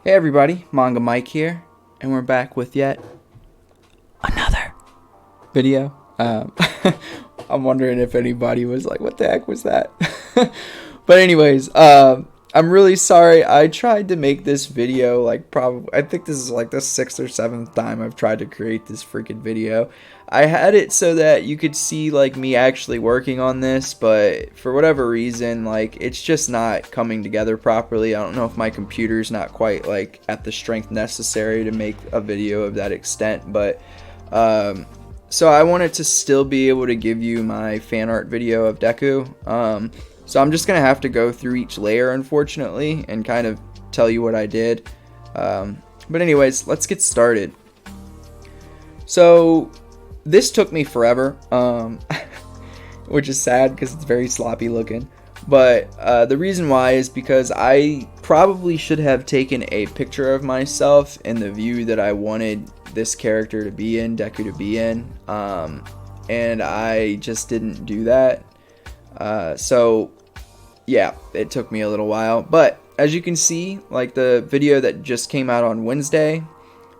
Hey everybody, Manga Mike here, and we're back with yet another video. I'm wondering if anybody was like, what the heck was that? But anyways, I'm really sorry. I tried to make this video I think this is like the 6th or 7th time I've tried to create this freaking video. I had it so that you could see like me actually working on this, but for whatever reason, like it's just not coming together properly. I don't know if my computer's not quite like at the strength necessary to make a video of that extent, but so I wanted to still be able to give you my fan art video of Deku. So I'm just going to have to go through each layer, unfortunately, and kind of tell you what I did. But anyways, let's get started. So this took me forever, which is sad because it's very sloppy looking. But the reason why is because I probably should have taken a picture of myself in the view that I wanted this character to be in, Deku to be in. And I just didn't do that. So yeah, it took me a little while, but as you can see, like the video that just came out on Wednesday,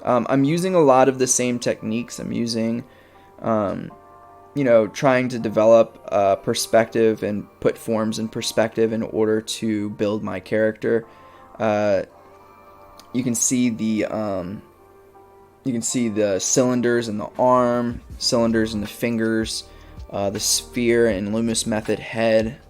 I'm using a lot of the same techniques. I'm using, trying to develop perspective and put forms in perspective in order to build my character. You can see the cylinders in the arm, cylinders in the fingers, the sphere and Loomis method head,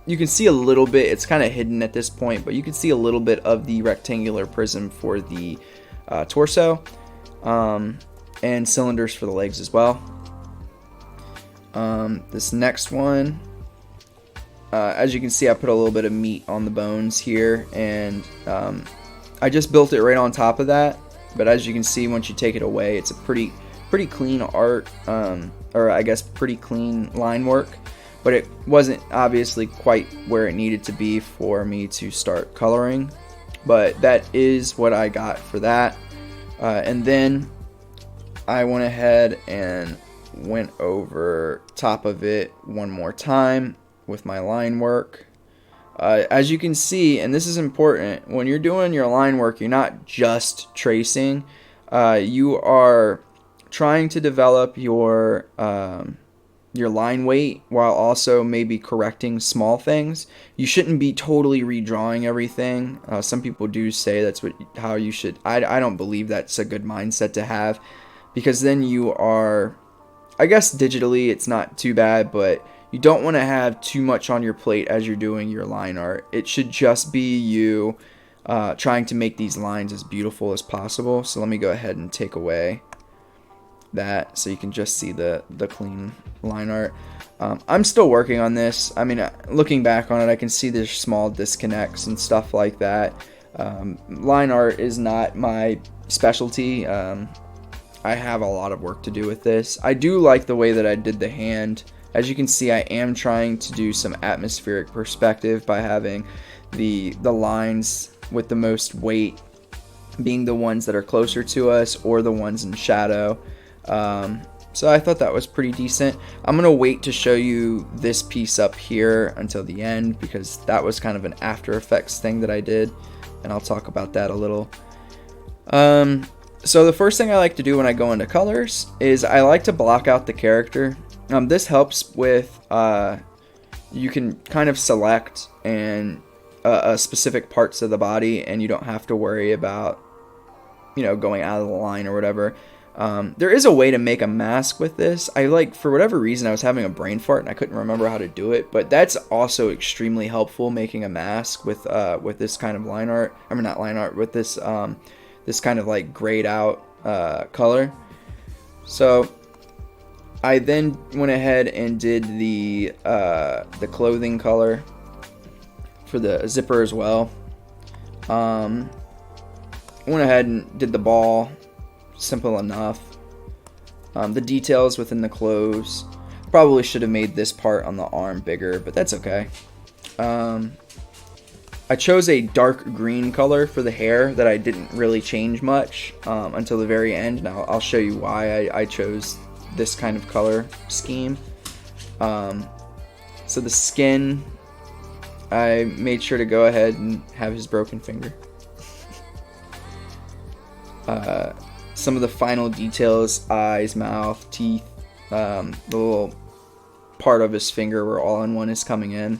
you can see a little bit, it's kind of hidden at this point, but you can see a little bit of the rectangular prism for the torso, and cylinders for the legs as well. This next one, as you can see, I put a little bit of meat on the bones here, and I just built it right on top of that, but as you can see, once you take it away, it's a pretty clean art, or I guess pretty clean line work, but it wasn't obviously quite where it needed to be for me to start coloring, but that is what I got for that. And then I went ahead and went over top of it one more time with my line work. As you can see, and this is important, when you're doing your line work, you're not just tracing, you are trying to develop your line weight while also maybe correcting small things. You shouldn't be totally redrawing everything. Some people do say that's how you should. I don't believe that's a good mindset to have, because then you are, I guess digitally it's not too bad, but you don't want to have too much on your plate as you're doing your line art. It should just be you trying to make these lines as beautiful as possible. So let me go ahead and take away that so you can just see the clean line art. I'm still working on this. I mean, looking back on it, I can see there's small disconnects and stuff like that. Line art is not my specialty. I have a lot of work to do with this. I do like the way that I did the hand. As you can see, I am trying to do some atmospheric perspective by having the lines with the most weight being the ones that are closer to us or the ones in shadow. So I thought that was pretty decent. I'm going to wait to show you this piece up here until the end, because that was kind of an After Effects thing that I did, and I'll talk about that a little. So the first thing I like to do when I go into colors is I like to block out the character. This helps with, you can kind of select and specific parts of the body, and you don't have to worry about, going out of the line or whatever. There is a way to make a mask with this. For whatever reason, I was having a brain fart and I couldn't remember how to do it, but that's also extremely helpful, making a mask with this kind of line art. I mean, not line art, with this this kind of like grayed out color. So I then went ahead and did the clothing color for the zipper as well. Went ahead and did the ball. Simple enough. The details within the clothes, probably should have made this part on the arm bigger, but that's okay. I chose a dark green color for the hair that I didn't really change much until the very end. Now I'll show you why I chose this kind of color scheme. So the skin, I made sure to go ahead and have his broken finger. Some of the final details, eyes, mouth, teeth, the little part of his finger where all-in-one is coming in.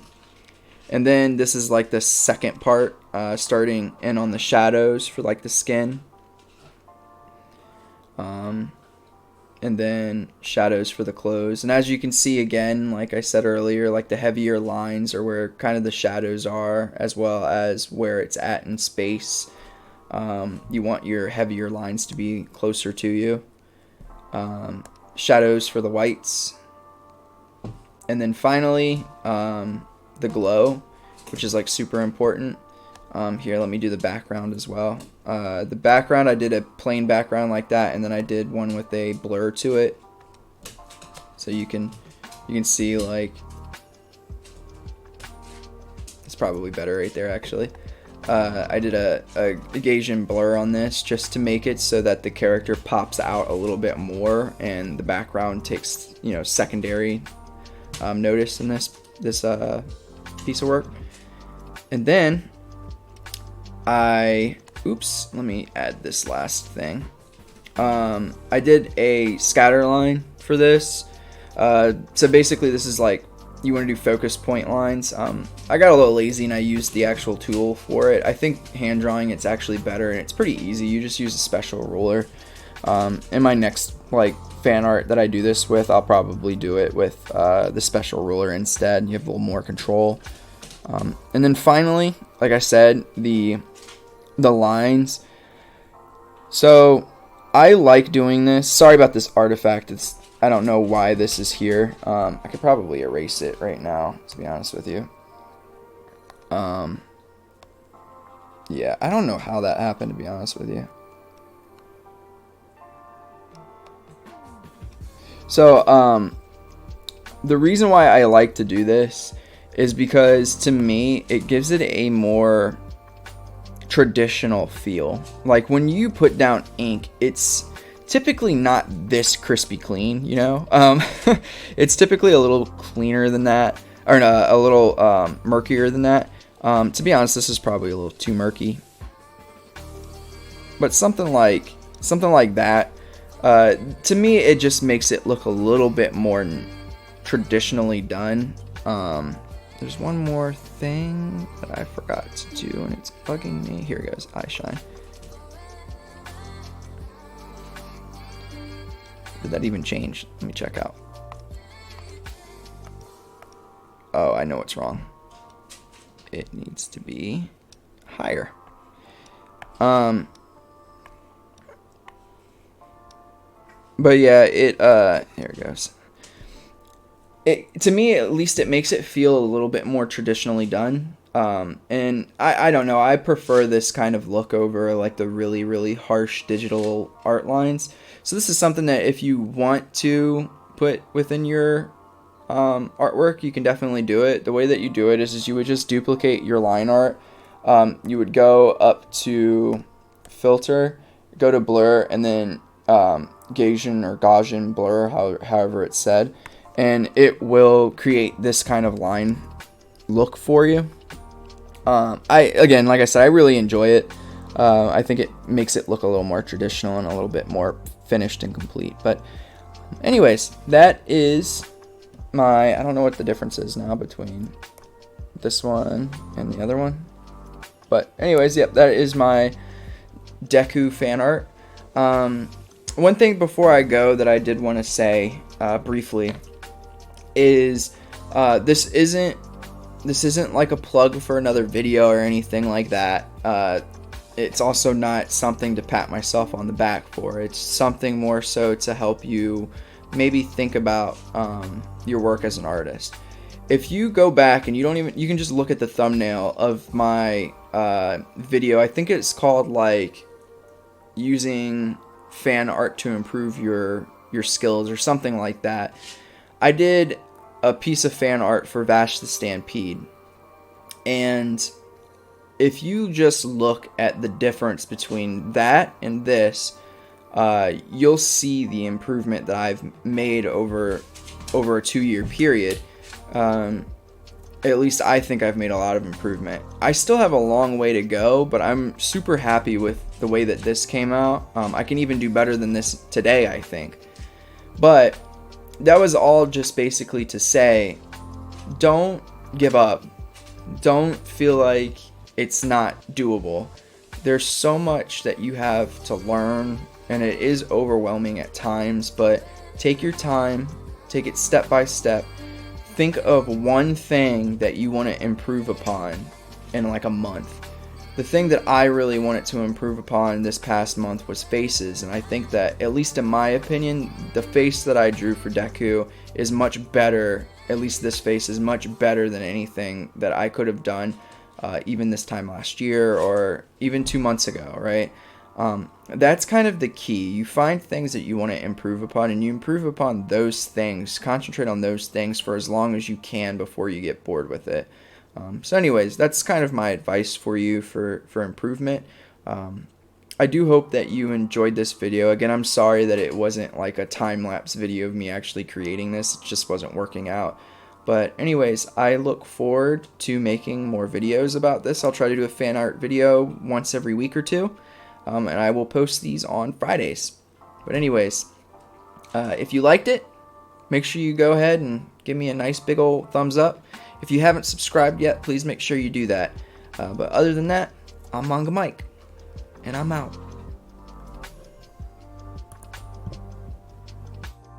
And then this is like the second part, starting in on the shadows for like the skin. And then shadows for the clothes. And as you can see, again, like I said earlier, like the heavier lines are where kind of the shadows are, as well as where it's at in space. You want your heavier lines to be closer to you. Shadows for the whites. And then finally, the glow, which is like super important. Here, let me do the background as well. The background, I did a plain background like that, and then I did one with a blur to it. So you can see, like, it's probably better right there actually. I did a Gaussian blur on this just to make it so that the character pops out a little bit more, and the background takes, you know, secondary notice in this piece of work. And then let me add this last thing. I did a scatter line for this. So basically this is like, you want to do focus point lines. I got a little lazy and I used the actual tool for it. I think hand drawing, it's actually better, and it's pretty easy. You just use a special ruler. In my next like fan art that I do this with, I'll probably do it with the special ruler instead. You have a little more control. And then finally, like I said, the lines. So I like doing this. Sorry about this artifact. I don't know why this is here. I could probably erase it right now, to be honest with you. Yeah, I don't know how that happened, to be honest with you. So, the reason why I like to do this is because, to me, it gives it a more traditional feel. Like, when you put down ink, it's typically not this crispy clean, you know? It's typically a little cleaner than that, or no, a little murkier than that. To be honest, this is probably a little too murky. But something like that, to me, it just makes it look a little bit more traditionally done. There's one more thing that I forgot to do, and it's bugging me. Here it goes, eye shine. Did that even change? Let me check out. Oh, I know what's wrong. It needs to be higher. But yeah, here it goes. To me, at least, it makes it feel a little bit more traditionally done. And I don't know, I prefer this kind of look over like the really, really harsh digital art lines. So this is something that if you want to put within your artwork, you can definitely do it. The way that you do it is you would just duplicate your line art. You would go up to filter, go to blur, and then Gaussian blur, however it's said, and it will create this kind of line look for you. Again, like I said, I really enjoy it. I think it makes it look a little more traditional and a little bit more finished and complete. But anyways, that is my, I don't know what the difference is now between this one and the other one. But anyways, yep, that is my Deku fan art. One thing before I go that I did want to say briefly is this isn't like a plug for another video or anything like that. It's also not something to pat myself on the back for. It's something more so to help you maybe think about your work as an artist. If you go back and you can just look at the thumbnail of my video. I think it's called like using fan art to improve your skills or something like that. I did a piece of fan art for Vash the Stampede, and if you just look at the difference between that and this, you'll see the improvement that I've made over a 2-year period. at least I think I've made a lot of improvement. I still have a long way to go, but I'm super happy with the way that this came out. I can even do better than this today, I think. But that was all just basically to say, don't give up. Don't feel like it's not doable. There's so much that you have to learn, and it is overwhelming at times, but take your time, take it step by step. Think of one thing that you want to improve upon in like a month. The thing that I really wanted to improve upon this past month was faces, and I think that, at least in my opinion, the face that I drew for Deku is much better. At least this face is much better than anything that I could have done even this time last year or even 2 months ago, right? That's kind of the key. You find things that you want to improve upon, and you improve upon those things. Concentrate on those things for as long as you can before you get bored with it. So anyways, that's kind of my advice for you for improvement. I do hope that you enjoyed this video. Again, I'm sorry that it wasn't like a time-lapse video of me actually creating this. It just wasn't working out. But anyways, I look forward to making more videos about this. I'll try to do a fan art video once every week or two. And I will post these on Fridays. But anyways, if you liked it, make sure you go ahead and give me a nice big old thumbs up. If you haven't subscribed yet, please make sure you do that. But other than that, I'm Manga Mike, and I'm out.